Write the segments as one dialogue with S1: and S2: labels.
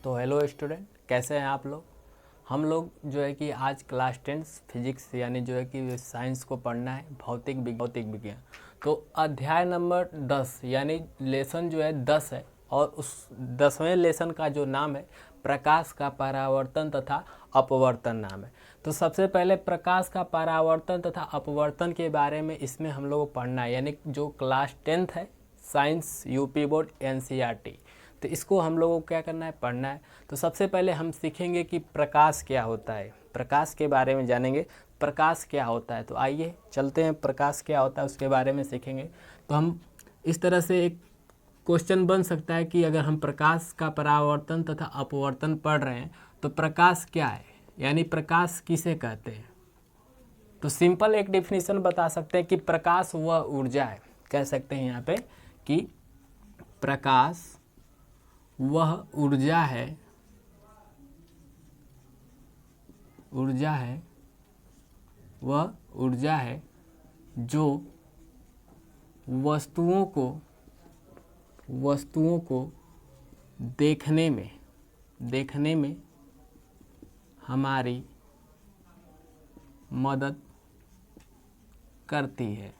S1: तो hello student, कैसे हैं आप लोग। हम लोग जो है कि आज क्लास 10 फिजिक्स यानी जो है कि साइंस को पढ़ना है, भौतिक विज्ञान। तो अध्याय नंबर 10 यानी लेसन जो है 10 है और उस 10वें लेसन का जो नाम है प्रकाश का परावर्तन तथा अपवर्तन नाम है। तो सबसे पहले प्रकाश का परावर्तन तथा अपवर्तन के बारे में इसमें हम लोग को पढ़ना है, यानी जो क्लास 10th है साइंस यूपी बोर्ड एनसीईआरटी, तो इसको हम लोगों को क्या करना है, पढ़ना है। तो सबसे पहले हम सीखेंगे कि प्रकाश क्या होता है, प्रकाश के बारे में जानेंगे प्रकाश क्या होता है। तो आइए चलते हैं, प्रकाश क्या होता है उसके बारे में सीखेंगे। तो हम इस तरह से एक क्वेश्चन बन सकता है कि अगर हम प्रकाश का परावर्तन तथा अपवर्तन पढ़ रहे हैं तो प्रकाश क्या है, यानी प्रकाश किसे कहते हैं। तो सिंपल एक डेफिनेशन बता सकते हैं कि प्रकाश वह ऊर्जा है, कह सकते हैं यहाँ पे कि प्रकाश वह ऊर्जा है वह ऊर्जा है जो वस्तुओं को देखने में हमारी मदद करती है।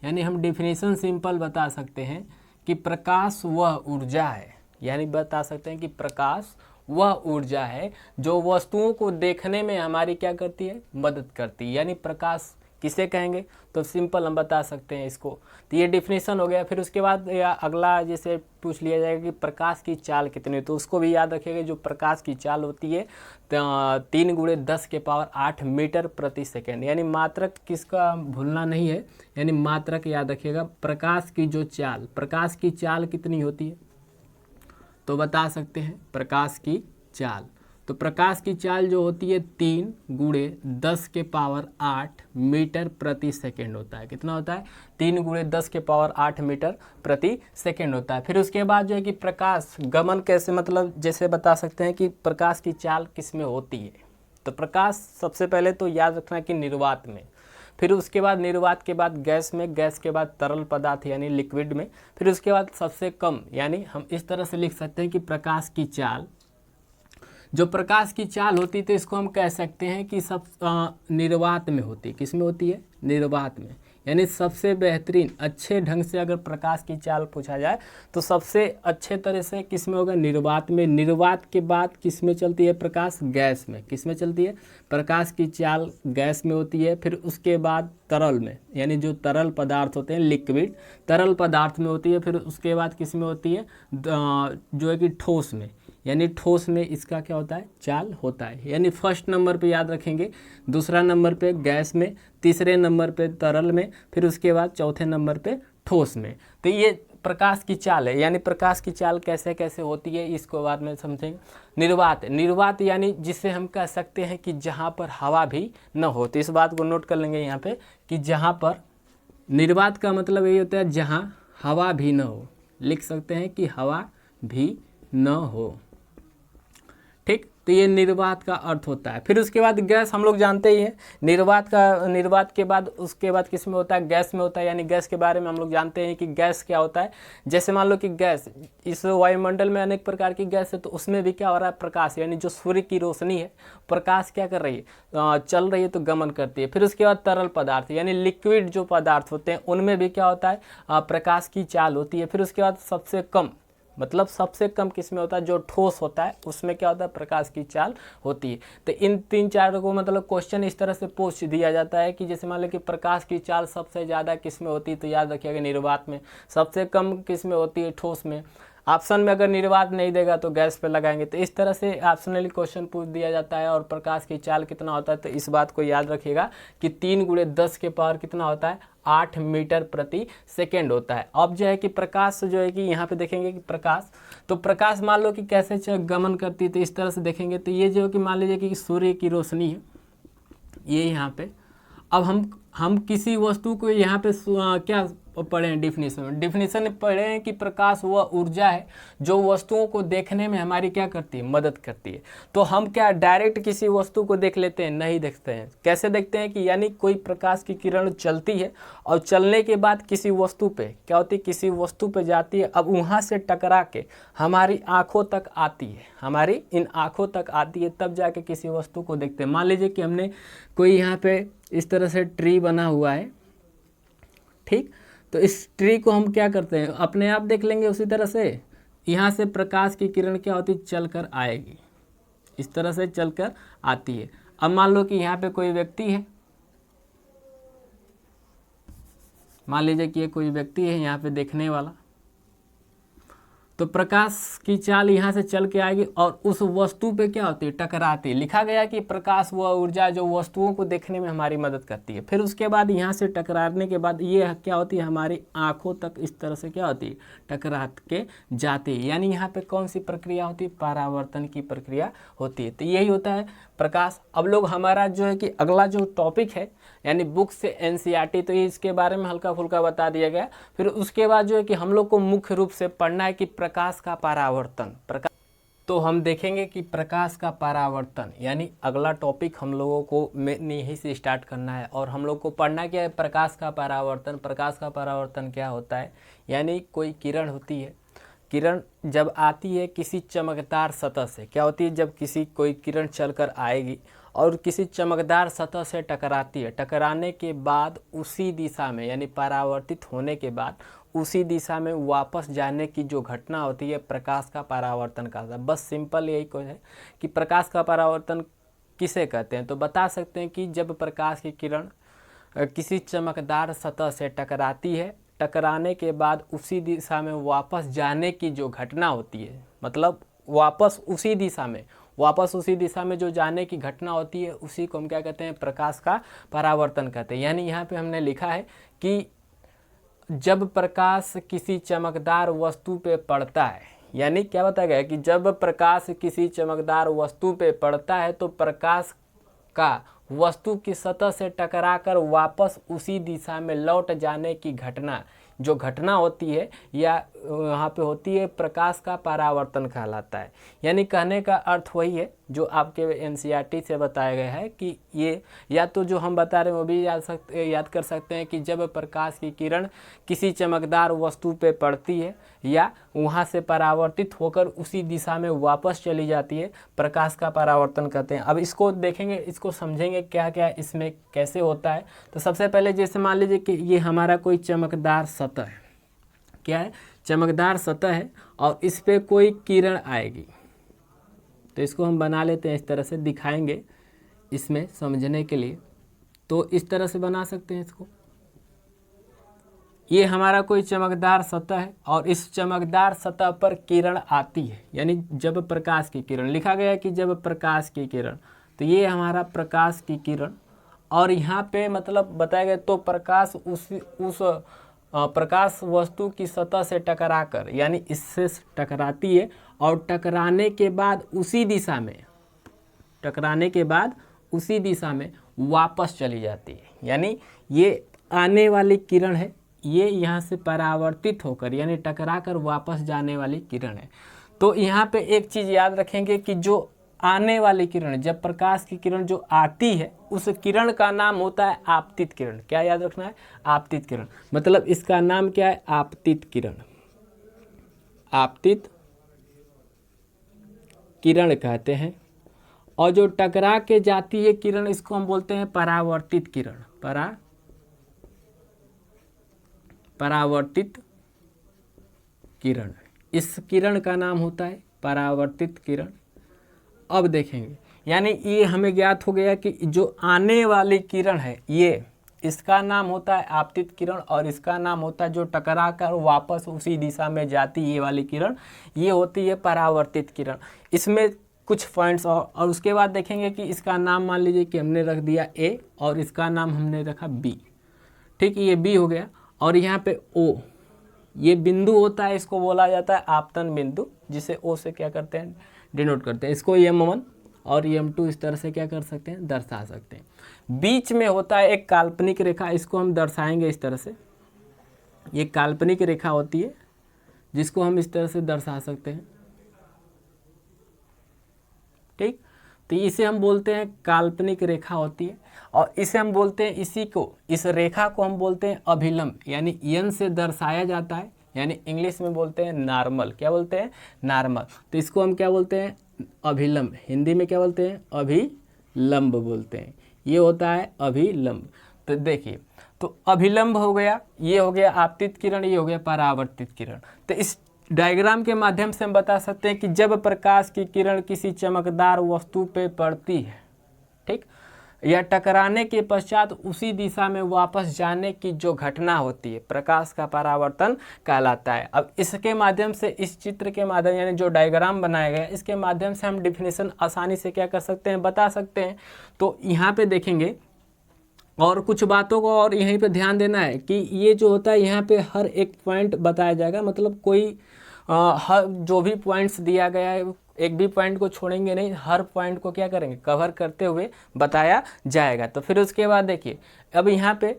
S1: यानी हम डेफिनेशन सिंपल बता सकते हैं कि प्रकाश वह ऊर्जा है, यानी बता सकते हैं कि प्रकाश वह ऊर्जा है जो वस्तुओं को देखने में हमारी क्या करती है, मदद करती है। यानी प्रकाश किसे कहेंगे, तो सिंपल हम बता सकते हैं इसको। तो ये डेफिनेशन हो गया। फिर उसके बाद या अगला जैसे पूछ लिया जाएगा कि प्रकाश की चाल कितनी, तो उसको भी याद रखिएगा। जो प्रकाश की चाल होती है 3 × 10⁸ मीटर प्रति सेकेंड, यानी मात्रक किसका भूलना नहीं है, यानी मात्रक याद रखिएगा। प्रकाश की चाल कितनी होती है, तो बता सकते हैं प्रकाश की चाल। तो प्रकाश की चाल जो होती है 3 × 10⁸ मीटर प्रति सेकेंड होता है। कितना होता है, 3 × 10⁸ मीटर प्रति सेकेंड होता है। फिर उसके बाद जो है कि प्रकाश गमन कैसे, मतलब जैसे बता सकते हैं कि प्रकाश की चाल किस में होती है। तो प्रकाश सबसे पहले तो याद रखना कि निर्वात में, फिर उसके बाद निर्वात के बाद गैस में, गैस के बाद तरल पदार्थ यानी लिक्विड में, फिर उसके बाद सबसे कम, यानी हम इस तरह से लिख सकते हैं कि प्रकाश की चाल, जो प्रकाश की चाल होती है तो इसको हम कह सकते हैं कि सब निर्वात में होती है। किस में होती है, निर्वात में। यानी सबसे बेहतरीन अच्छे ढंग से अगर प्रकाश की चाल पूछा जाए तो सबसे अच्छे तरह से किस में होगा, निर्वात में। निर्वात के बाद किस में चलती है प्रकाश, गैस में। किस में चलती है, प्रकाश की चाल गैस में होती है। फिर उसके बाद तरल में, यानी जो तरल पदार्थ होते हैं लिक्विड, तरल पदार्थ में होती है। फिर उसके बाद किस में होती है, जो है कि ठोस में, यानी ठोस में इसका क्या होता है, चाल होता है। यानी फर्स्ट नंबर पे याद रखेंगे, दूसरा नंबर पे गैस में, तीसरे नंबर पे तरल में, फिर उसके बाद चौथे नंबर पे ठोस में। तो ये प्रकाश की चाल है। यानी प्रकाश की चाल कैसे कैसे होती है इसको बाद में समझेंगे। निर्वात यानी जिसे हम कह सकते हैं कि जहाँ पर हवा भी न हो। तो इस बात को नोट कर लेंगे यहाँ पे कि जहाँ पर, निर्वात का मतलब यही होता है जहाँ हवा भी न हो। लिख सकते हैं कि हवा भी न हो, ठीक। तो ये निर्वात का अर्थ होता है। फिर उसके बाद गैस हम लोग जानते ही हैं, निर्वात के बाद उसके बाद किस में होता है, गैस में होता है। यानी गैस के बारे में हम लोग जानते हैं कि गैस क्या होता है। जैसे मान लो कि गैस, इस वायुमंडल में अनेक प्रकार की गैस है, तो उसमें भी क्या हो रहा है, प्रकाश, यानी जो सूर्य की रोशनी है, प्रकाश क्या कर रही है, चल रही है, तो गमन करती है। फिर उसके बाद तरल पदार्थ यानी लिक्विड जो पदार्थ होते हैं उनमें भी क्या होता है, प्रकाश की चाल होती है। फिर उसके बाद सबसे कम, मतलब सबसे कम किस में होता है, जो ठोस होता है उसमें क्या होता है, प्रकाश की चाल होती है। तो इन 3-4 को मतलब क्वेश्चन इस तरह से पूछ दिया जाता है कि जैसे मान लो कि प्रकाश की चाल सबसे ज़्यादा किस में होती है, तो याद रखिएगा निर्वात में। सबसे कम किस में होती है, ठोस में। ऑप्शन में अगर निर्वात नहीं देगा तो गैस पे लगाएंगे। तो इस तरह से ऑप्शनली क्वेश्चन पूछ दिया जाता है। और प्रकाश की चाल कितना होता है, तो इस बात को याद रखिएगा कि 3 × 10⁸ कितना होता है, 8 मीटर प्रति सेकेंड होता है। अब जो है कि प्रकाश जो है कि यहाँ पे देखेंगे कि प्रकाश मान लो कि कैसे गमन करती है, तो इस तरह से देखेंगे। तो ये जो है कि मान लीजिए कि सूर्य की रोशनी है ये यहाँ पे। अब हम किसी वस्तु को यहाँ पे क्या पढ़े हैं डिफिनीशन, डिफिनीशन पढ़े हैं कि प्रकाश वह ऊर्जा है जो वस्तुओं को देखने में हमारी क्या करती है, मदद करती है। तो हम क्या डायरेक्ट किसी वस्तु को देख लेते हैं? नहीं देखते हैं। कैसे देखते हैं कि यानी कोई प्रकाश की किरण चलती है और चलने के बाद किसी वस्तु पे क्या होती है, किसी वस्तु पे जाती है, अब वहाँ से टकरा के हमारी आँखों तक आती है, हमारी इन आँखों तक आती है, तब जाके किसी वस्तु को देखते हैं। मान लीजिए कि हमने कोई यहाँ पे इस तरह से ट्री बना हुआ है, ठीक, तो इस ट्री को हम क्या करते हैं, अपने आप देख लेंगे उसी तरह से। यहाँ से प्रकाश की किरण क्या होती है, चल कर आएगी, इस तरह से चल कर आती है। अब मान लो कि यहाँ पे कोई व्यक्ति है, मान लीजिए कि ये कोई व्यक्ति है यहाँ पे देखने वाला, तो प्रकाश की चाल यहाँ से चल के आएगी और उस वस्तु पे क्या होती है, टकराती है। लिखा गया कि प्रकाश वह ऊर्जा जो वस्तुओं को देखने में हमारी मदद करती है। फिर उसके बाद यहाँ से टकराने के बाद ये क्या होती है, हमारी आंखों तक इस तरह से क्या होती है, टकरा के जाती है। यानी यहाँ पे कौन सी प्रक्रिया होती है, परावर्तन की प्रक्रिया होती है। तो यही होता है प्रकाश। अब लोग हमारा जो है कि अगला जो टॉपिक है यानी बुक से एनसीईआरटी, तो ये इसके बारे में हल्का फुल्का बता दिया गया। फिर उसके बाद जो है कि हम लोग को मुख्य रूप से पढ़ना है कि प्रकाश का परावर्तन। तो हम देखेंगे कि प्रकाश का परावर्तन यानी अगला टॉपिक हम लोगों को यहीं से स्टार्ट करना है। और हम लोग को पढ़ना क्या है, प्रकाश का परावर्तन। प्रकाश का परावर्तन क्या होता है, यानी कोई किरण होती है, किरण जब आती है किसी चमकदार सतह से, क्या होती है, जब कोई किरण चलकर आएगी और किसी चमकदार सतह से टकराती है, टकराने के बाद उसी दिशा में यानी परावर्तित होने के बाद उसी दिशा में वापस जाने की जो घटना होती है, प्रकाश का परावर्तन कहलाता है। बस सिंपल यही कुछ है कि प्रकाश का परावर्तन किसे कहते हैं। तो बता सकते हैं कि जब प्रकाश की किरण किसी चमकदार सतह से टकराती है, टकराने के बाद उसी दिशा में वापस जाने की जो घटना होती है, मतलब वापस उसी दिशा में जो जाने की घटना होती है, उसी को हम क्या कहते हैं, प्रकाश का परावर्तन कहते हैं। यानी यहाँ पे हमने लिखा है कि जब प्रकाश किसी चमकदार वस्तु पे पड़ता है, यानी क्या बताया गया है कि जब प्रकाश किसी चमकदार वस्तु पे पड़ता है तो प्रकाश का वस्तु की सतह से टकराकर वापस उसी दिशा में लौट जाने की घटना, जो घटना होती है या वहाँ पे होती है, प्रकाश का परावर्तन कहलाता है। यानी कहने का अर्थ वही है जो आपके एनसीईआरटी से बताया गया है कि ये या तो जो हम बता रहे हैं वो भी याद कर सकते हैं कि जब प्रकाश की किरण किसी चमकदार वस्तु पे पड़ती है या वहाँ से परावर्तित होकर उसी दिशा में वापस चली जाती है, प्रकाश का परावर्तन कहते हैं। अब इसको देखेंगे, इसको समझेंगे क्या क्या इसमें कैसे होता है। तो सबसे पहले जैसे मान लीजिए कि ये हमारा कोई चमकदार सतह है, क्या है, चमकदार सतह है और इस पे कोई किरण आएगी। तो इसको हम बना लेते हैं, इस तरह से दिखाएंगे इसमें समझने के लिए। तो इस तरह से बना सकते हैं इसको। ये हमारा कोई चमकदार सतह है और इस चमकदार सतह पर किरण आती है, यानी जब प्रकाश की किरण, लिखा गया है कि जब प्रकाश की किरण, तो ये हमारा प्रकाश की किरण। और यहाँ पे मतलब बताया गया तो प्रकाश उस प्रकाश वस्तु की सतह से टकराकर यानी इससे टकराती है और टकराने के बाद उसी दिशा में वापस चली जाती है। यानी ये आने वाली किरण है, ये यहाँ से परावर्तित होकर यानी टकराकर वापस जाने वाली किरण है। तो यहाँ पे एक चीज़ याद रखेंगे कि जो आने वाली किरण, जब प्रकाश की किरण जो आती है उस किरण का नाम होता है आपतित किरण। क्या याद रखना है, आपतित किरण। मतलब इसका नाम क्या है, आपतित किरण, आपतित किरण कहते हैं। और जो टकरा के जाती है किरण, इसको हम बोलते हैं परावर्तित किरण, परावर्तित किरण। इस किरण का नाम होता है परावर्तित किरण। अब देखेंगे, यानी ये हमें ज्ञात हो गया कि जो आने वाली किरण है ये, इसका नाम होता है आपतित किरण और इसका नाम होता है जो टकरा कर वापस उसी दिशा में जाती ये वाली किरण, ये होती है परावर्तित किरण। इसमें कुछ पॉइंट्स और उसके बाद देखेंगे कि इसका नाम मान लीजिए कि हमने रख दिया ए और इसका नाम हमने रखा बी। ठीक, ये बी हो गया। और यहाँ पे ओ, ये बिंदु होता है, इसको बोला जाता है आपतन बिंदु, जिसे ओ से क्या करते हैं, डिनोट करते हैं। इसको M1 और M2 इस तरह से क्या कर सकते हैं, दर्शा सकते हैं। बीच में होता है एक काल्पनिक रेखा, इसको हम दर्शाएंगे इस तरह से, ये काल्पनिक रेखा होती है जिसको हम इस तरह से दर्शा सकते हैं। ठीक, तो इसे हम बोलते हैं काल्पनिक रेखा होती है, और इसे हम बोलते हैं, इस रेखा को हम बोलते हैं अभिलंब, यानी एन से दर्शाया जाता है, यानी इंग्लिश में बोलते हैं नॉर्मल। क्या बोलते हैं? नॉर्मल। तो इसको हम क्या बोलते हैं? अभिलंब। हिंदी में क्या बोलते हैं? अभिलंब बोलते हैं। ये होता है अभिलंब। तो देखिए, तो अभिलंब हो गया, ये हो गया आपतित किरण, ये हो गया परावर्तित किरण। तो इस डायग्राम के माध्यम से हम बता सकते हैं कि जब प्रकाश की किरण किसी चमकदार वस्तु पे पड़ती है, ठीक, या टकराने के पश्चात उसी दिशा में वापस जाने की जो घटना होती है, प्रकाश का परावर्तन कहलाता है। अब इसके माध्यम से, इस चित्र के माध्यम, यानी जो डायग्राम बनाया गया, इसके माध्यम से हम डिफिनेशन आसानी से क्या कर सकते हैं? बता सकते हैं। तो यहाँ पे देखेंगे, और कुछ बातों को और यहीं पे ध्यान देना है कि ये जो होता है, यहाँ पे हर एक पॉइंट बताया जाएगा, मतलब कोई हर जो भी पॉइंट्स दिया गया है, एक भी पॉइंट को छोड़ेंगे नहीं, हर पॉइंट को क्या करेंगे? कवर करते हुए बताया जाएगा। तो फिर उसके बाद देखिए, अब यहाँ पे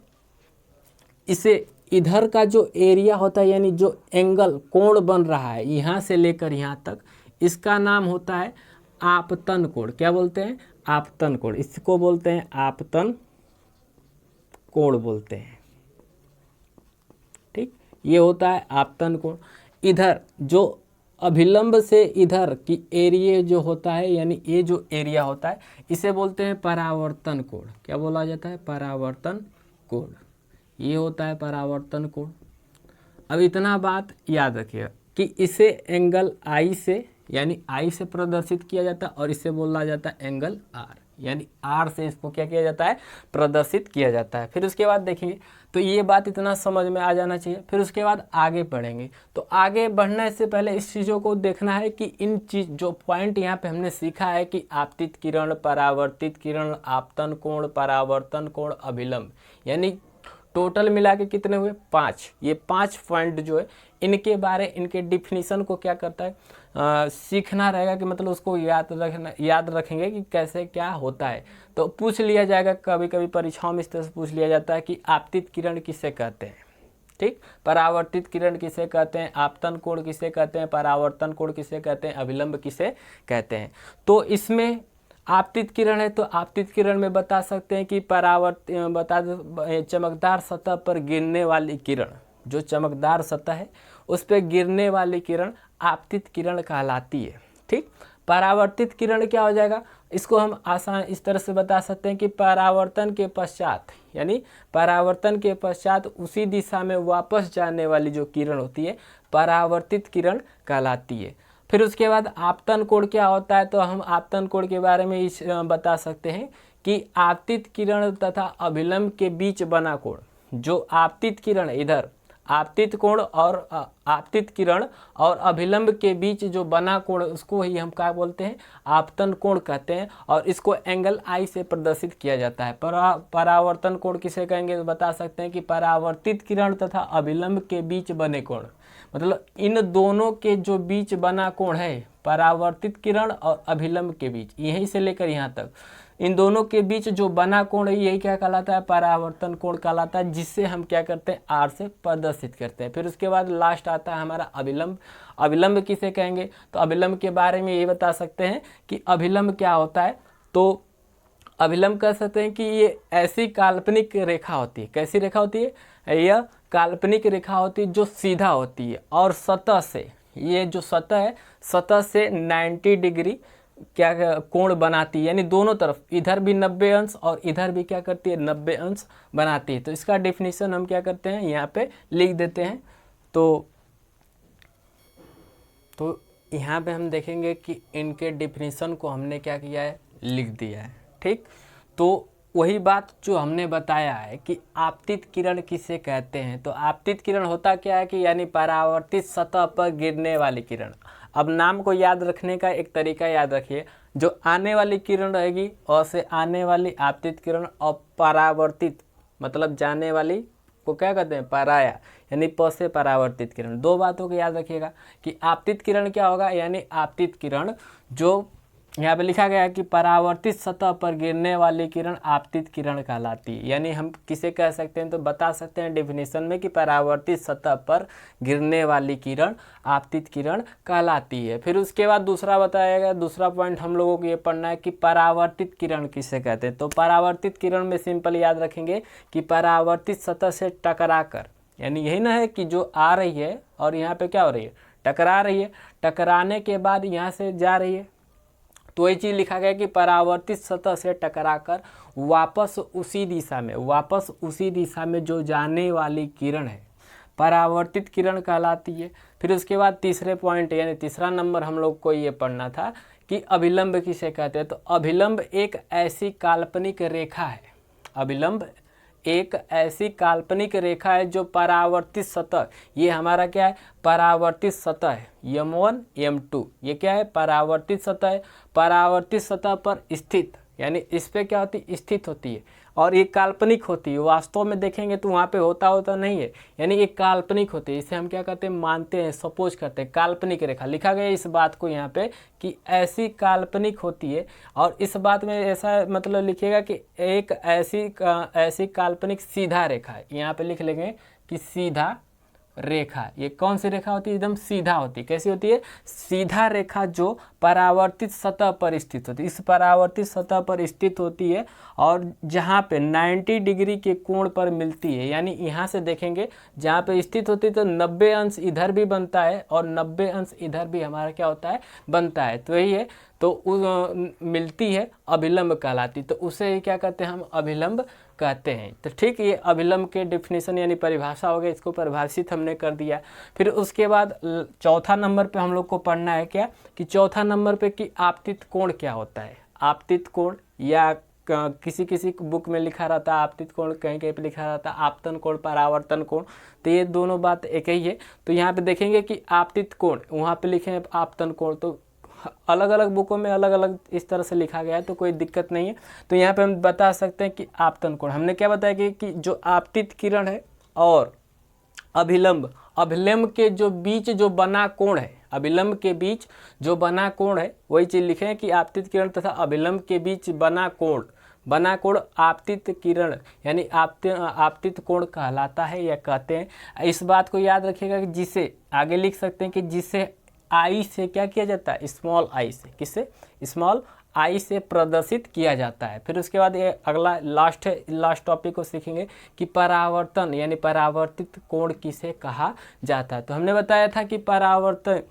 S1: इसे इधर का जो एरिया होता है, यानी जो एंगल, कोण बन रहा है यहाँ से लेकर यहाँ तक, इसका नाम होता है आपतन कोण। क्या बोलते हैं? आपतन कोण। इसको बोलते हैं आपतन कोण बोलते हैं। ठीक, ये होता है आपतन कोण। इधर जो अभिलंब से इधर की एरिया जो होता है, यानी ये जो एरिया होता है, इसे बोलते हैं परावर्तन कोण। क्या बोला जाता है? परावर्तन कोण। ये होता है परावर्तन कोण। अब इतना बात याद रखिएगा कि इसे एंगल आई से, यानी आई से प्रदर्शित किया जाता है, और इसे बोला जाता है एंगल आर, यानी आर से इसको क्या किया जाता है? प्रदर्शित किया जाता है। फिर उसके बाद देखेंगे, तो ये बात इतना समझ में आ जाना चाहिए। फिर उसके बाद आगे बढ़ेंगे। तो आगे बढ़ने से पहले इस चीज़ों को देखना है कि इन चीज जो पॉइंट यहाँ पे हमने सीखा है कि आपतित किरण, परावर्तित किरण, आपतन कोण, परावर्तन कोण, अभिलंब, यानी टोटल मिला के कितने हुए? 5। ये 5 पॉइंट जो है, इनके बारे, इनके डिफिनीशन को क्या करता है? सीखना रहेगा, कि मतलब उसको याद रखेंगे कि कैसे क्या होता है। तो पूछ लिया जाएगा, कभी कभी परीक्षाओं में इस तरह से पूछ लिया जाता है कि आपतित किरण किसे कहते हैं, ठीक, परावर्तित किरण किसे कहते हैं, आपतन कोण किसे कहते हैं, परावर्तन कोण किसे कहते हैं, अभिलंब किसे कहते हैं। तो इसमें आपतित किरण है, तो आपतित किरण में बता सकते हैं कि चमकदार सतह पर गिरने वाली किरण, जो चमकदार सतह है उस पर गिरने वाली किरण आपतित किरण कहलाती है। ठीक, परावर्तित किरण क्या हो जाएगा? इसको हम आसान इस तरह से बता सकते हैं कि परावर्तन के पश्चात, यानी परावर्तन के पश्चात उसी दिशा में वापस जाने वाली जो किरण होती है, परावर्तित किरण कहलाती है। फिर उसके बाद आपतन कोण क्या होता है? तो हम आपतन कोण के बारे में बता सकते हैं कि आपतित किरण तथा अभिलंब के बीच बना कोण, जो आपतित किरण इधर, आपतित कोण और आपतित किरण और अभिलंब के बीच जो बना कोण, उसको ही हम क्या बोलते हैं? आपतन कोण कहते हैं, और इसको एंगल आई से प्रदर्शित किया जाता है। परावर्तन कोण किसे कहेंगे? तो बता सकते हैं कि परावर्तित किरण तथा अभिलंब के बीच बने कोण, मतलब इन दोनों के जो बीच बना कोण है, परावर्तित किरण और अभिलंब के बीच, यहीं से लेकर यहाँ तक, इन दोनों के बीच जो बना कोण है, यही क्या कहलाता है? परावर्तन कोण कहलाता है, जिससे हम क्या करते हैं? आर से प्रदर्शित करते हैं। फिर उसके बाद लास्ट आता है हमारा अभिलंब। अभिलंब किसे कहेंगे? तो अभिलंब के बारे में ये बता सकते हैं कि अभिलंब क्या होता है। तो अभिलंब कह सकते हैं कि ये ऐसी काल्पनिक रेखा होती है। कैसी रेखा होती है? यह काल्पनिक रेखा होती है जो सीधा होती है, और सतह से, ये जो सतह है, सतह से 90 डिग्री क्या कोण बनाती है, यानी दोनों तरफ, इधर भी 90 अंश और इधर भी क्या करती है? 90 अंश बनाती है। तो इसका डेफिनेशन हम क्या करते हैं? यहाँ पे लिख देते हैं। तो यहाँ पे हम देखेंगे कि इनके डेफिनेशन को हमने क्या किया है? लिख दिया है। ठीक, तो वही बात जो हमने बताया है कि आपतित किरण किसे कहते हैं। तो आपतित किरण होता क्या है कि यानी परावर्तित सतह पर गिरने वाली किरण। अब नाम को याद रखने का एक तरीका याद रखिए, जो आने वाली किरण रहेगी और से आने वाली आपतित किरण, और परावर्तित मतलब जाने वाली को क्या कहते हैं? पराया, यानी प से परावर्तित किरण। दो बातों को याद रखिएगा कि आपतित किरण क्या होगा, यानी आपतित किरण जो यहाँ पे लिखा गया है कि परावर्तित सतह पर गिरने वाली किरण आपतित किरण कहलाती है। यानी हम किसे कह सकते हैं, तो बता सकते हैं डेफिनेशन में कि परावर्तित सतह पर गिरने वाली किरण आपतित किरण कहलाती है। फिर उसके बाद दूसरा बताया गया, दूसरा पॉइंट हम लोगों को ये पढ़ना है कि परावर्तित किरण किसे कहते हैं। तो परावर्तित किरण में सिंपल याद रखेंगे कि परावर्तित सतह से टकरा कर, यानी यही ना है कि जो आ रही है और यहाँ पे क्या हो रही है, टकरा रही है, टकराने के बाद यहाँ से जा रही है, तो वही चीज़ लिखा गया कि परावर्तित सतह से टकराकर वापस उसी दिशा में जो जाने वाली किरण है परावर्तित किरण कहलाती है। फिर उसके बाद तीसरे पॉइंट यानी तीसरा नंबर हम लोग को ये पढ़ना था कि अभिलंब किसे कहते हैं। तो अभिलंब एक ऐसी काल्पनिक रेखा है, अभिलंब एक ऐसी काल्पनिक रेखा है जो परावर्तित सतह, ये हमारा क्या है, परावर्तित सतह है, M1 M2, ये क्या है, परावर्तित सतह है, परावर्तित सतह पर स्थित, यानी इस पे क्या होती है, स्थित होती है, और ये काल्पनिक होती है। वास्तव में देखेंगे तो वहाँ पे होता नहीं है, यानी ये काल्पनिक होती है। इसे हम क्या कहते हैं, मानते हैं, सपोज करते हैं, काल्पनिक रेखा लिखा गया इस बात को यहाँ पे कि ऐसी काल्पनिक होती है। और इस बात में ऐसा मतलब लिखिएगा कि एक ऐसी काल्पनिक सीधा रेखा है, यहाँ पे लिख लेंगे कि सीधा रेखा। ये कौन सी रेखा होती है, एकदम सीधा होती है। कैसी होती है, सीधा रेखा जो परावर्तित सतह पर स्थित होती है, इस परावर्तित सतह पर स्थित होती है और जहाँ पे 90 डिग्री के कोण पर मिलती है। यानी यहाँ से देखेंगे जहाँ पे स्थित होती है तो 90 अंश इधर भी बनता है और 90 अंश इधर भी हमारा क्या होता है, बनता है। तो यही है, तो मिलती है, अभिलंब कहलाती, तो उसे क्या कहते हैं, हम अभिलंब कहते हैं। तो ठीक, ये अभिलंब के डेफिनेशन यानी परिभाषा हो गई, इसको परिभाषित हमने कर दिया। फिर उसके बाद चौथा नंबर पे हम लोग को पढ़ना है क्या, कि चौथा नंबर पे कि आपतित कोण क्या होता है। आपतित कोण, या किसी बुक में लिखा रहता है आपतित कोण, कहीं कहीं पे लिखा रहता है आपतन कोण, परावर्तन कोण, तो ये दोनों बात एक ही है। तो यहाँ पे देखेंगे कि आपतित कोण, वहाँ पे लिखे हैं आपतन कोण, तो अलग अलग बुकों में अलग अलग इस तरह से लिखा गया है, तो कोई दिक्कत नहीं है। तो यहाँ पे हम बता सकते हैं कि आपतन कोण, हमने क्या बताया कि जो आपतित किरण है और अभिलंब के जो बीच जो बना कोण है, अभिलंब के बीच जो बना कोण है, वही चीज़ लिखे हैं कि आपतित किरण तथा अभिलंब के बीच बना कोण आपतित किरण यानी आपतित कोण कहलाता है या कहते हैं। इस बात को याद रखिएगा कि जिसे आगे लिख सकते हैं कि जिसे आई से क्या किया जाता है, स्मॉल आई से, किससे, स्मॉल आई से प्रदर्शित किया जाता है। फिर उसके बाद ये अगला लास्ट टॉपिक को सीखेंगे कि परावर्तन यानी परावर्तित कोण किसे कहा जाता है। तो हमने बताया था कि परावर्तन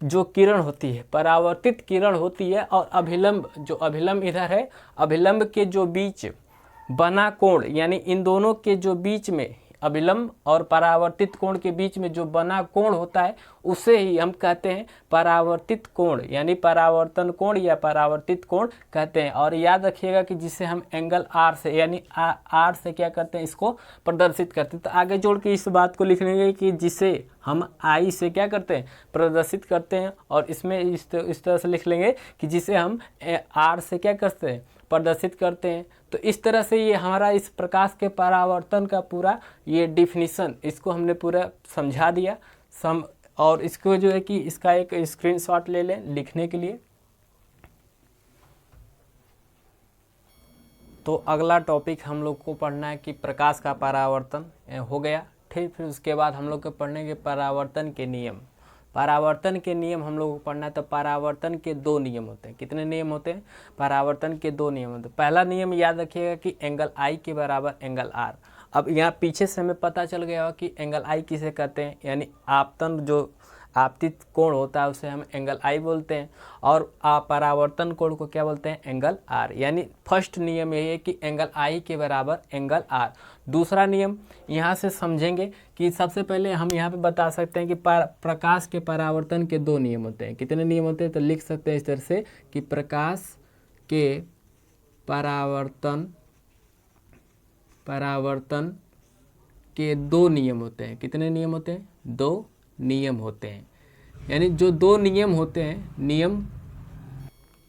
S1: जो किरण होती है, परावर्तित किरण होती है, और अभिलंब इधर है, अभिलंब के जो बीच बना कोण यानी इन दोनों के जो बीच में, अभिलंब और परावर्तित कोण के बीच में जो बना कोण होता है, उसे ही हम कहते हैं परावर्तित कोण यानी परावर्तन कोण या परावर्तित कोण कहते हैं। और याद रखिएगा कि जिसे हम एंगल आर से यानी आर से क्या करते हैं, इसको प्रदर्शित करते हैं। तो आगे जोड़ के इस बात को लिख लेंगे कि जिसे हम आई से क्या करते हैं, प्रदर्शित करते हैं, और इसमें इस तरह से लिख लेंगे कि जिसे हम आर से क्या करते हैं, प्रदर्शित करते हैं। तो इस तरह से ये हमारा इस प्रकाश के परावर्तन का पूरा ये डिफिनीशन, इसको हमने पूरा समझा दिया। और इसको जो है कि इसका एक स्क्रीनशॉट ले लें लिखने के लिए। तो अगला टॉपिक हम लोग को पढ़ना है कि प्रकाश का परावर्तन हो गया, ठीक। फिर उसके बाद हम लोग को पढ़ने के परावर्तन के नियम। परावर्तन के नियम हम लोग को पढ़ना है। तो परावर्तन के दो नियम होते हैं। कितने नियम होते हैं, परावर्तन के दो नियम होते हैं। पहला नियम याद रखिएगा कि एंगल आई के बराबर एंगल आर। अब यहाँ पीछे से हमें पता चल गया हो कि एंगल आई किसे कहते हैं, यानी आपतन जो आपतित कोण होता है उसे हम एंगल आई बोलते हैं, और परावर्तन कोण को क्या बोलते हैं, एंगल आर। यानी फर्स्ट नियम यही है कि एंगल आई के बराबर एंगल आर। दूसरा नियम यहाँ से समझेंगे कि सबसे पहले हम यहाँ पे बता सकते हैं कि प्रकाश के परावर्तन के दो नियम होते हैं। कितने नियम होते हैं, तो लिख सकते हैं इस तरह से कि प्रकाश के परावर्तन के दो नियम होते हैं। कितने नियम होते हैं, दो नियम होते हैं। यानी जो दो नियम होते हैं, नियम,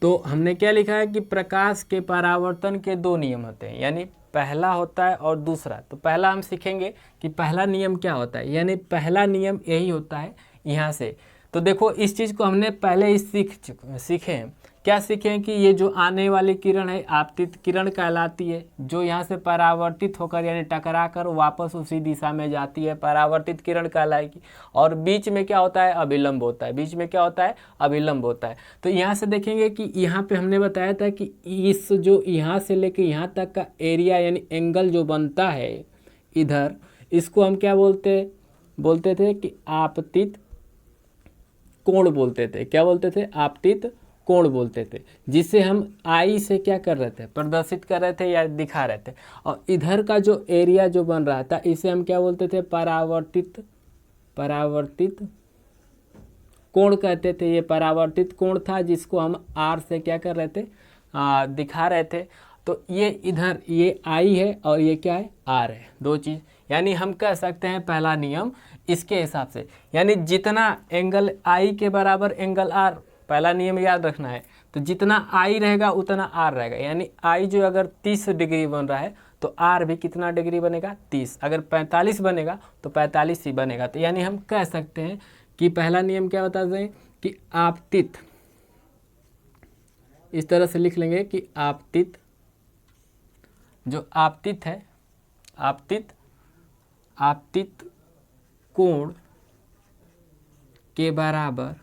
S1: तो हमने क्या लिखा है कि प्रकाश के परावर्तन के दो नियम होते हैं, यानी पहला होता है और दूसरा। तो पहला हम सीखेंगे कि पहला नियम क्या होता है, यानी पहला नियम यही होता है, यहाँ से तो देखो इस चीज़ को हमने पहले ही सीखे हैं। क्या सीखे हैं कि ये जो आने वाली किरण है आपतित किरण कहलाती है, जो यहाँ से परावर्तित होकर यानी टकरा कर वापस उसी दिशा में जाती है, परावर्तित किरण कहलाएगी। और बीच में क्या होता है, अभिलंब होता है। बीच में क्या होता है, अभिलंब होता है। तो यहाँ से देखेंगे कि यहाँ पे हमने बताया था कि इस जो यहाँ से लेके यहाँ तक का एरिया यानी एंगल जो बनता है इधर, इसको हम क्या बोलते थे कि आपतित कोण बोलते थे। क्या बोलते थे, आपतित कोण बोलते थे, जिसे हम आई से क्या कर रहे थे, प्रदर्शित कर रहे थे या दिखा रहे थे। और इधर का जो एरिया जो बन रहा था इसे हम क्या बोलते थे, परावर्तित कोण कहते थे। ये परावर्तित कोण था जिसको हम आर से क्या कर रहे थे, दिखा रहे थे। तो ये इधर ये आई है और ये क्या है, आर है, दो चीज़। यानी हम कह सकते हैं पहला नियम इसके हिसाब से, यानी जितना एंगल आई के बराबर एंगल आर, पहला नियम याद रखना है। तो जितना आई रहेगा उतना आर रहेगा। यानी आई जो अगर 30 डिग्री बन रहा है तो आर भी कितना डिग्री बनेगा, 30। अगर 45 बनेगा तो 45 ही बनेगा। तो यानी हम कह सकते हैं कि पहला नियम क्या बता दें कि आपतित, इस तरह से लिख लेंगे कि आपतित, जो आपतित है, आपतित कोण के बराबर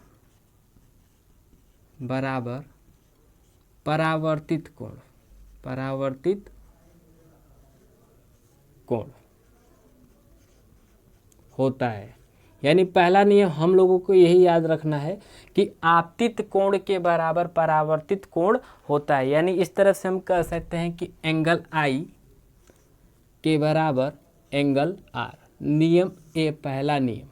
S1: परावर्तित कोण होता है। यानी पहला नियम हम लोगों को यही याद रखना है कि आपतित कोण के बराबर परावर्तित कोण होता है। यानी इस तरह से हम कह सकते हैं कि एंगल आई के बराबर एंगल आर। नियम ए, पहला नियम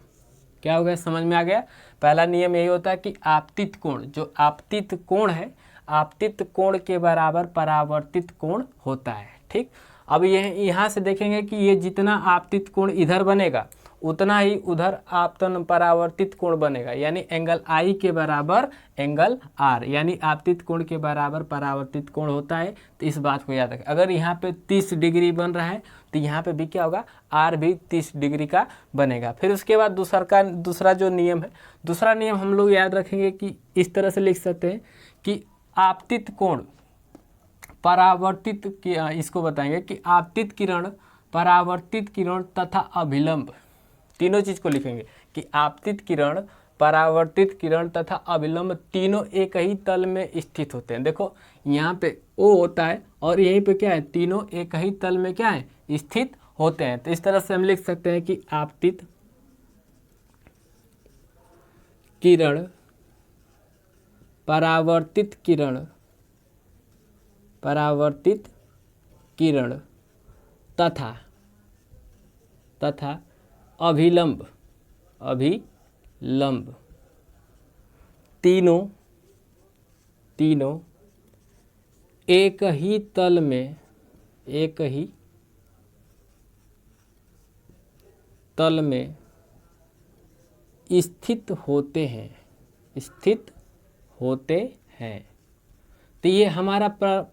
S1: क्या हो गया, समझ में आ गया। पहला नियम यही होता है कि आपतित कोण, जो आपतित कोण है, आपतित कोण के बराबर परावर्तित कोण होता है। ठीक, अब यहाँ से देखेंगे कि ये जितना आपतित कोण इधर बनेगा उतना ही उधर आपतन परावर्तित कोण बनेगा। यानी एंगल आई के बराबर एंगल आर, यानी आपतित कोण के बराबर परावर्तित कोण होता है। तो इस बात को याद रखें। अगर यहाँ पे 30 डिग्री बन रहा है तो यहाँ पे भी क्या होगा, आर भी 30 डिग्री का बनेगा। फिर उसके बाद दूसरा जो नियम है, दूसरा नियम हम लोग याद रखेंगे कि इस तरह से लिख सकते हैं कि आपतित कोण परावर्तित, इसको बताएंगे कि आपतित किरण, परावर्तित किरण तथा अभिलंब, तीनों चीज़ को लिखेंगे कि आपतित किरण, परावर्तित किरण तथा अभिलंब तीनों एक ही तल में स्थित होते हैं। देखो यहाँ पे ओ होता है और यहीं पे क्या है, तीनों एक ही तल में क्या है, स्थित होते हैं। तो इस तरह से हम लिख सकते हैं कि आपतित किरण, परावर्तित किरण तथा अभिलंब तीनों एक ही तल में स्थित होते हैं। तो ये हमारा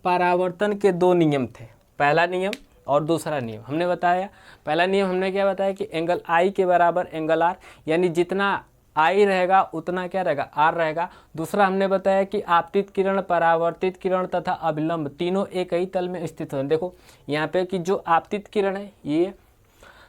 S1: परावर्तन के दो नियम थे, पहला नियम और दूसरा नियम। हमने बताया, पहला नियम हमने क्या बताया कि एंगल आई के बराबर एंगल आर, यानी जितना आई रहेगा उतना क्या रहेगा, आर रहेगा। दूसरा हमने बताया कि आपतित किरण, परावर्तित किरण तथा अभिलंब तीनों एक ही तल में स्थित हैं। देखो यहाँ पे कि जो आपतित किरण है, ये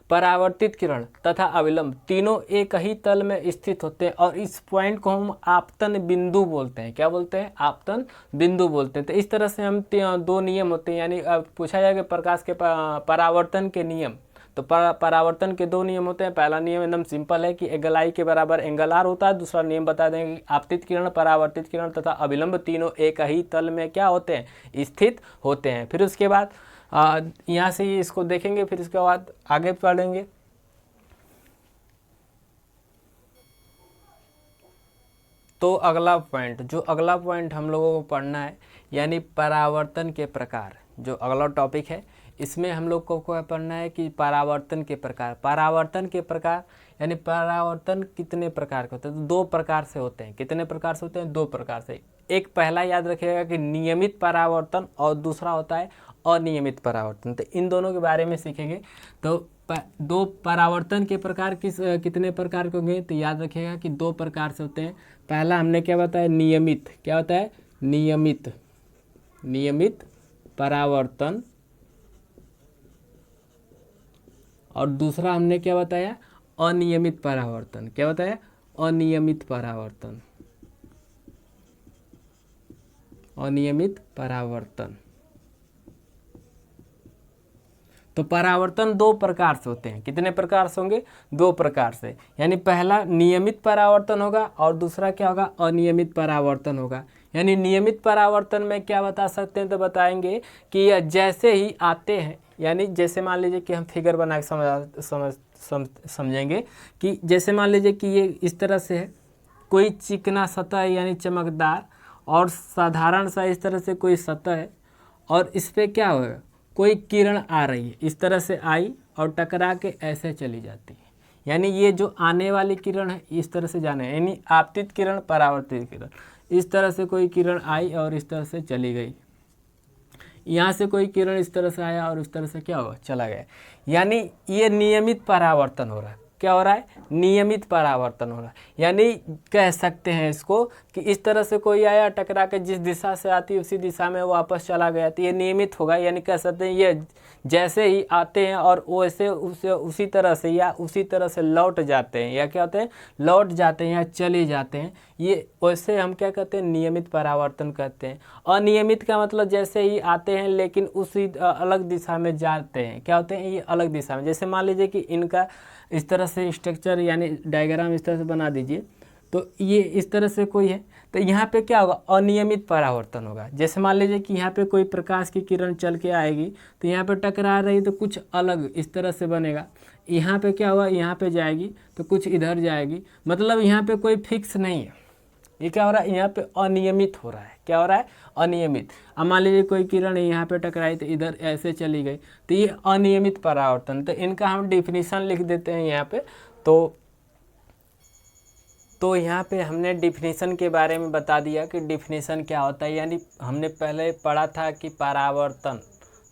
S1: परावर्तित किरण तथा अभिलंब तीनों एक ही तल में स्थित होते हैं और इस पॉइंट को हम आपतन बिंदु बोलते हैं। क्या बोलते हैं, आपतन बिंदु बोलते हैं। तो इस तरह से हम दो नियम होते हैं। यानी पूछा जाएगा प्रकाश के परावर्तन के नियम, तो परावर्तन के दो नियम होते हैं। पहला नियम एकदम सिंपल है कि एंगल आई के बराबर एंगल आर होता है। दूसरा नियम बता देंगे कि आपतित किरण, परावर्तित किरण तथा अभिलंब तीनों एक ही तल में क्या होते हैं, स्थित होते हैं। फिर उसके बाद यहाँ से ही इसको देखेंगे, फिर इसके बाद आगे पढ़ेंगे। तो अगला पॉइंट हम लोगों को पढ़ना है, यानी परावर्तन के प्रकार। जो अगला टॉपिक है इसमें हम लोग को पढ़ना है कि परावर्तन के प्रकार। यानी परावर्तन कितने प्रकार के होते हैं, तो दो प्रकार से होते हैं। कितने प्रकार से होते हैं, दो प्रकार से। एक पहला याद रखिएगा कि नियमित परावर्तन और दूसरा होता है अनियमित परावर्तन। तो इन दोनों के बारे में सीखेंगे। तो दो परावर्तन के प्रकार कितने प्रकार के होंगे, तो याद रखिएगा कि दो प्रकार से होते हैं। पहला हमने क्या बताया, नियमित, क्या होता है, नियमित परावर्तन, और दूसरा हमने क्या बताया, अनियमित परावर्तन। क्या बताया, अनियमित परावर्तन, अनियमित परावर्तन। तो परावर्तन दो प्रकार से होते हैं। कितने प्रकार से होंगे, दो प्रकार से। यानी पहला नियमित परावर्तन होगा और दूसरा क्या होगा, अनियमित परावर्तन होगा। यानी नियमित परावर्तन में क्या बता सकते हैं, तो बताएंगे कि यह जैसे ही आते हैं, यानी जैसे मान लीजिए कि हम फिगर बना के समझेंगे कि जैसे मान लीजिए कि ये इस तरह से है, कोई चिकना सतह है यानी चमकदार, और साधारण सा इस तरह से कोई सतह है, और इस पर क्या होगा, कोई किरण आ रही है, इस तरह से आई और टकरा के ऐसे चली जाती है। यानी ये जो आने वाली किरण है इस तरह से जाना है, यानी आपतित किरण, परावर्तित किरण। इस तरह से कोई किरण आई और इस तरह से चली गई, यहाँ से कोई किरण इस तरह से आया और इस तरह से क्या हुआ, चला गया। यानी ये नियमित परावर्तन हो रहा है। क्या हो रहा है, नियमित परावर्तन हो रहा है। यानी कह सकते हैं इसको कि इस तरह से कोई आया, टकरा के जिस दिशा से आती है उसी दिशा में वापस चला गया, तो ये नियमित होगा। यानी कह सकते हैं ये जैसे ही आते हैं और वैसे उसी तरह से या उसी तरह से लौट जाते हैं, या क्या होते हैं, लौट जाते हैं या चले जाते हैं। ये वैसे हम क्या कहते हैं, नियमित परावर्तन कहते हैं। अनियमित का मतलब जैसे ही आते हैं लेकिन उसी अलग दिशा में जाते हैं। क्या होते हैं, ये अलग दिशा में। जैसे मान लीजिए कि इनका इस तरह से स्ट्रक्चर यानी डायग्राम इस तरह से बना दीजिए, तो ये इस तरह से कोई है, तो यहाँ पे क्या होगा, अनियमित परावर्तन होगा। जैसे मान लीजिए कि यहाँ पे कोई प्रकाश की किरण चल के आएगी, तो यहाँ पे टकरा रही तो कुछ अलग इस तरह से बनेगा। यहाँ पे क्या हुआ, यहाँ पे जाएगी तो कुछ इधर जाएगी, मतलब यहाँ पे कोई फिक्स नहीं है। ये क्या हो रहा है, यहाँ पे अनियमित हो रहा है। क्या हो रहा है, अनियमित। अब मान लीजिए कोई किरण यहाँ पे टकराई तो इधर ऐसे चली गई, तो ये अनियमित परावर्तन। तो इनका हम डिफिनीशन लिख देते हैं यहाँ पे। तो यहाँ पे हमने डिफिनीशन के बारे में बता दिया कि डिफिनीशन क्या होता है। यानी हमने पहले पढ़ा था कि परावर्तन,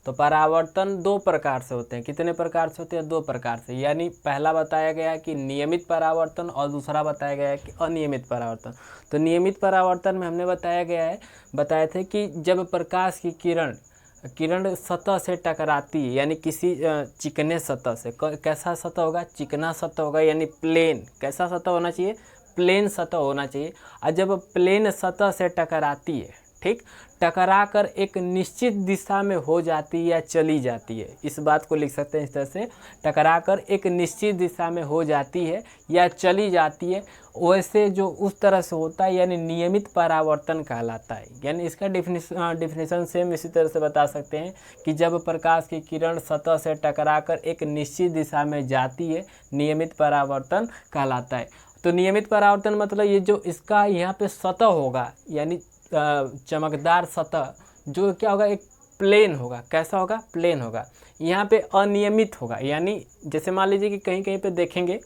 S1: तो परावर्तन दो प्रकार से होते हैं। कितने प्रकार से होते हैं, दो प्रकार से। यानी पहला बताया गया कि नियमित परावर्तन और दूसरा बताया गया है कि अनियमित परावर्तन। तो नियमित परावर्तन में हमने बताए थे कि जब प्रकाश की किरण सतह से टकराती है, यानी किसी चिकने सतह से, कैसा सतह होगा, चिकना सतह होगा, यानी प्लेन। कैसा सतह होना चाहिए, प्लेन सतह होना चाहिए। और जब प्लेन सतह से टकराती है, ठीक, टकरा कर एक निश्चित दिशा में हो जाती है या चली जाती है, इस बात को लिख सकते हैं इस तरह से, टकरा कर एक निश्चित दिशा में हो जाती है या चली जाती है, वैसे जो उस तरह से होता है यानी नियमित परावर्तन कहलाता है। यानी इसका डिफिनेशन सेम इसी तरह से बता सकते हैं कि जब प्रकाश की किरण सतह से टकरा कर एक निश्चित दिशा में जाती है, नियमित परावर्तन कहलाता है। तो नियमित परावर्तन मतलब ये जो इसका यहाँ पे सतह होगा, यानी चमकदार सतह, जो क्या होगा, एक प्लेन होगा। कैसा होगा, प्लेन होगा। यहाँ पे अनियमित होगा। यानी जैसे मान लीजिए कि कहीं कहीं पे देखेंगे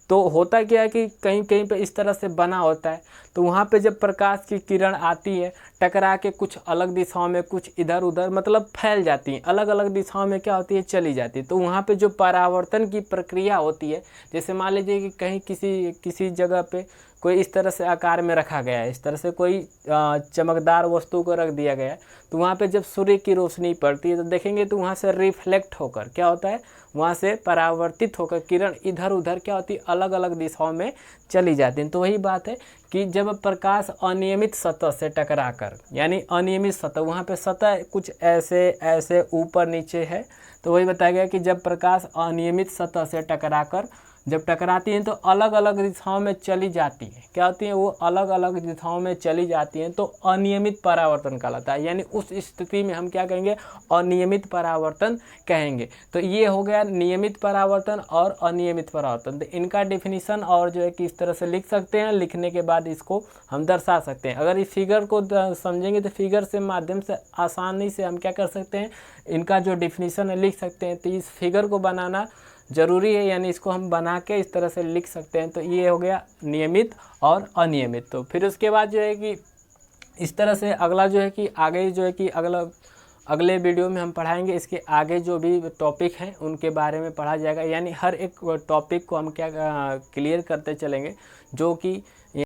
S1: तो होता क्या है कि कहीं कहीं पे इस तरह से बना होता है, तो वहाँ पे जब प्रकाश की किरण आती है, टकरा के कुछ अलग दिशाओं में, कुछ इधर उधर, मतलब फैल जाती हैं, अलग अलग दिशाओं में क्या होती है, चली जाती है। तो वहाँ पे जो परावर्तन की प्रक्रिया होती है, जैसे मान लीजिए कि कहीं किसी जगह पे कोई इस तरह से आकार में रखा गया है, इस तरह से कोई चमकदार वस्तु को रख दिया गया है, तो वहाँ पे जब सूर्य की रोशनी पड़ती है तो देखेंगे तो वहाँ से रिफ्लेक्ट होकर क्या होता है, वहाँ से परावर्तित होकर किरण इधर उधर क्या होती है, अलग अलग दिशाओं में चली जाती है। तो वही बात है कि जब प्रकाश अनियमित सतह से टकरा कर, यानी अनियमित सतह, वहाँ पे सतह कुछ ऐसे ऐसे ऊपर नीचे है, तो वही बताया गया कि जब प्रकाश अनियमित सतह से टकराकर जब टकराती हैं तो अलग अलग दिशाओं में चली जाती है, क्या होती है, वो अलग अलग दिशाओं में चली जाती हैं, तो अनियमित परावर्तन कहलाता है। यानी उस स्थिति में हम क्या कहेंगे, अनियमित परावर्तन कहेंगे। तो ये हो गया नियमित परावर्तन और अनियमित परावर्तन। तो इनका डिफिनीशन और जो है कि इस तरह से लिख सकते हैं, लिखने के बाद इसको हम दर्शा सकते हैं। अगर इस फिगर को समझेंगे तो फिगर से माध्यम से आसानी से हम क्या कर सकते हैं, इनका जो डिफिनीशन है लिख सकते हैं। तो इस फिगर को बनाना ज़रूरी है, यानी इसको हम बना के इस तरह से लिख सकते हैं। तो ये हो गया नियमित और अनियमित। तो फिर उसके बाद जो है कि इस तरह से अगला जो है कि आगे जो है कि अगला अगले वीडियो में हम पढ़ाएंगे इसके आगे जो भी टॉपिक हैं उनके बारे में पढ़ा जाएगा, यानी हर एक टॉपिक को हम क्या क्लियर करते चलेंगे जो कि